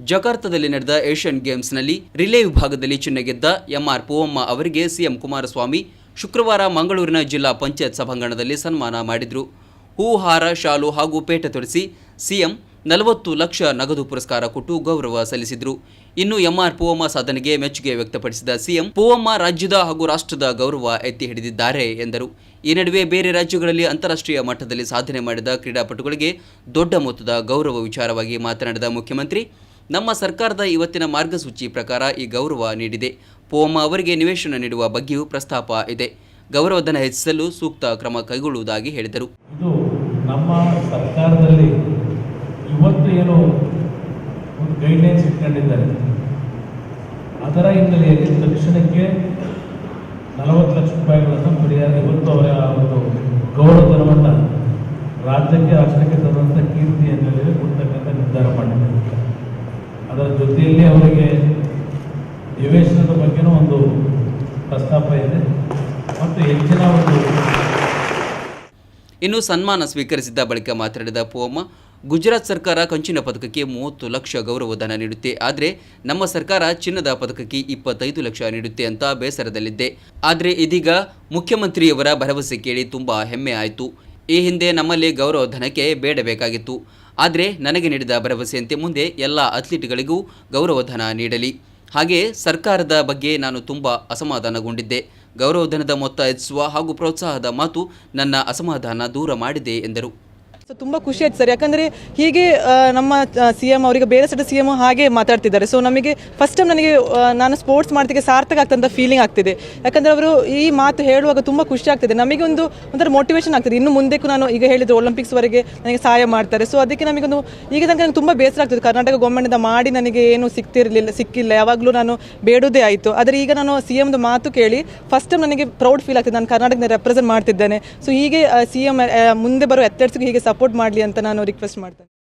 ಜಕಾರ್ತದಲ್ಲಿ ನಡೆದ Asian ಗೇಮ್ಸ್ನಲ್ಲಿ relay ವಿಭಾಗದಲ್ಲಿ ಚಿನ್ನ ಗೆದ್ದ ಎಂಆರ್ ಪೂವಮ್ಮ ಅವರಿಗೆ ಸಿಎಂ ಕುಮಾರಸ್ವಾಮಿ ಶುಕ್ರವಾರ ಮಂಗಳೂರಿನ ಜಿಲ್ಲಾ ಪಂಚಾಯತ್ ಸಭಾಂಗಣದಲ್ಲಿ ಸನ್ಮಾನ ಮಾಡಿದರು. ಹೂಹಾರ, ಶಾಲು ಹಾಗೂ ಪೇಟ ತೊಡಿಸಿ ಸಿಎಂ 40 ಲಕ್ಷ ನಗದು ಪುರಸ್ಕಾರ ಕೊಟ್ಟು ಗೌರವ ಸಲ್ಲಿಸಿದರು. ಇನ್ನು ಎಂಆರ್ ಪೂವಮ್ಮ ಸಾಧನೆಗೆ ಮೆಚ್ಚುಗೆ ವ್ಯಕ್ತಪಡಿಸಿದ ಸಿಎಂ, ಪೂವಮ್ಮ ರಾಜ್ಯದ ಹಾಗೂ ರಾಷ್ಟ್ರದ ಗೌರವ ಎತ್ತಿ ಹಿಡಿದಿದ್ದಾರೆ ಎಂದರು. ಈ ನಡುವೆ ಬೇರೆ ರಾಜ್ಯಗಳಲ್ಲಿ ಅಂತಾರಾಷ್ಟ್ರೀಯ ಮಟ್ಟದಲ್ಲಿ ಸಾಧನೆ ಮಾಡಿದ ಕ್ರೀಡಾಪಟುಗಳಿಗೆ ದೊಡ್ಡ ಮೊತ್ತದ ಗೌರವ ವಿಚಾರವಾಗಿ ಮಾತನಾಡಿದ ಮುಖ್ಯಮಂತ್ರಿ, ನಮ್ಮ ಸರ್ಕಾರದ ಇವತ್ತಿನ ಮಾರ್ಗಸೂಚಿ ಪ್ರಕಾರ ಈ ಗೌರವ ನೀಡಿದೆ. ಪೂವಮ್ಮ ಅವರಿಗೆ ನಿವೇಶನ ನೀಡುವ ಬಗ್ಗೆಯೂ ಪ್ರಸ್ತಾಪ ಇದೆ. ಗೌರವಧನ ಹೆಚ್ಚಿಸಲು ಸೂಕ್ತ ಕ್ರಮ ಕೈಗೊಳ್ಳುವುದಾಗಿ ಹೇಳಿದರು. ಇದು ನಮ್ಮ ಸರ್ಕಾರದಲ್ಲಿ ಇವತ್ತು ಏನು ಒಂದು ಗೈಡ್ಲೈನ್ಸ್ ಇಟ್ಕೊಂಡಿದ್ದಾರೆ, ಅದರ ಹಿನ್ನೆಲೆಯಲ್ಲಿ ತಕ್ಷಣಕ್ಕೆ 40 ಲಕ್ಷ ರೂಪಾಯಿಗಳನ್ನು ಪರಿಹಾರ ಇವತ್ತು ಅವರ ಒಂದು ಗೌರವಧನವನ್ನು ರಾಜ್ಯಕ್ಕೆ ರಾಷ್ಟ್ರಕ್ಕೆ ತಂದಂಥ ಕೀರ್ತಿ ಹಿನ್ನೆಲೆಯಲ್ಲಿ ಕೊಡ್ತಕ್ಕಂಥ ನಿರ್ಧಾರ ಮಾಡಿದ್ದಾರೆ. ಅದರ ಜೊತೆಯಲ್ಲಿ ಅವರಿಗೆ ನಿವೇಶನದ ಬಗ್ಗೆನೂ ಒಂದು ಪ್ರಸ್ತಾಪ ಇದೆ ಮತ್ತು ಹೆಚ್ಚಿನ ಒಂದು. ಇನ್ನು ಸನ್ಮಾನ ಸ್ವೀಕರಿಸಿದ್ದ ಬಳಿಕ ಮಾತನಾಡಿದ ಪೂವಮ್ಮ, ಗುಜರಾತ್ ಸರ್ಕಾರ ಕಂಚಿನ ಪದಕಕ್ಕೆ 30 ಲಕ್ಷ ಗೌರವಧನ ನೀಡುತ್ತೆ, ಆದರೆ ನಮ್ಮ ಸರ್ಕಾರ ಚಿನ್ನದ ಪದಕಕ್ಕೆ 25 ಲಕ್ಷ ನೀಡುತ್ತೆ ಅಂತ ಬೇಸರದಲ್ಲಿದ್ದೆ. ಆದರೆ ಇದೀಗ ಮುಖ್ಯಮಂತ್ರಿಯವರ ಭರವಸೆ ಕೇಳಿ ತುಂಬ ಹೆಮ್ಮೆ ಆಯಿತು. ಈ ಹಿಂದೆ ನಮ್ಮಲ್ಲಿ ಗೌರವಧನಕ್ಕೆ ಬೇಡಬೇಕಾಗಿತ್ತು, ಆದರೆ ನನಗೆ ನೀಡಿದ ಭರವಸೆಯಂತೆ ಮುಂದೆ ಎಲ್ಲ ಅಥ್ಲೀಟ್ಗಳಿಗೂ ಗೌರವಧನ ನೀಡಲಿ. ಹಾಗೆಯೇ ಸರ್ಕಾರದ ಬಗ್ಗೆ ನಾನು ತುಂಬ ಅಸಮಾಧಾನಗೊಂಡಿದ್ದೆ. ಗೌರವಧನದ ಮೊತ್ತ ಹೆಚ್ಚಿಸುವ ಹಾಗೂ ಪ್ರೋತ್ಸಾಹದ ಮಾತು ನನ್ನ ಅಸಮಾಧಾನ ದೂರ ಮಾಡಿದೆ ಎಂದರು. ತುಂಬ ಖುಷಿ ಆಯ್ತು ಸರ್, ಯಾಕಂದರೆ ಹೀಗೆ ನಮ್ಮ CM ಅವರಿಗೆ ಬೇರೆ ಸೈಡ್ CM ಹಾಗೆ ಮಾತಾಡ್ತಿದ್ದಾರೆ. ಸೊ ನಮಗೆ ಫಸ್ಟ್ ಟೈಮ್ ನನಗೆ ನಾನು ಸ್ಪೋರ್ಟ್ಸ್ ಮಾಡ್ತಿಗೆ ಸಾರ್ಥಕ ಆಗ್ತಂತ ಫೀಲಿಂಗ್ ಆಗ್ತಿದೆ. ಯಾಕಂದರೆ ಅವರು ಈ ಮಾತು ಹೇಳುವಾಗ ತುಂಬ ಖುಷಿ ಆಗ್ತಿದೆ. ನಮಗೆ ಒಂಥರ ಮೋಟಿವೇಶನ್ ಆಗ್ತದೆ. ಇನ್ನು ಮುಂದಕ್ಕೂ ನಾನು ಈಗ ಹೇಳಿದ್ರು ಒಲಿಂಪಿಕ್ಸ್ವರೆಗೆ ನನಗೆ ಸಹಾಯ ಮಾಡ್ತಾರೆ. ಸೊ ಅದಕ್ಕೆ ನಮಗೊಂದು ಈಗ ತನಕ ನನಗೆ ತುಂಬ ಬೇಸರ ಆಗ್ತದೆ. ಕರ್ನಾಟಕ ಗೌರ್ಮೆಂಟಿಂದ ಮಾಡಿ ನನಗೆ ಏನು ಸಿಕ್ಕಿಲ್ಲ, ಯಾವಾಗಲೂ ನಾನು ಬೇಡೋದೇ ಆಯಿತು. ಆದರೆ ಈಗ ನಾನು CMದು ಮಾತು ಕೇಳಿ ಫಸ್ಟ್ ಟೈಮ್ ನನಗೆ ಪ್ರೌಡ್ ಫೀಲ್ ಆಗ್ತದೆ. ನಾನು ಕರ್ನಾಟಕದ ರೆಪ್ರೆಸೆಂಟ್ ಮಾಡ್ತಿದ್ದೇನೆ. ಸೊ ಹೀಗೆ CM ಮುಂದೆ ಬರೋ ಅಥ್ಲೆಟ್ಸ್ಗೆ ಹೀಗೆ ಸಪೋರ್ಟ್ ಮಾಡಲಿ ಅಂತ ನಾನು ರಿಕ್ವೆಸ್ಟ್ ಮಾಡ್ತೇನೆ.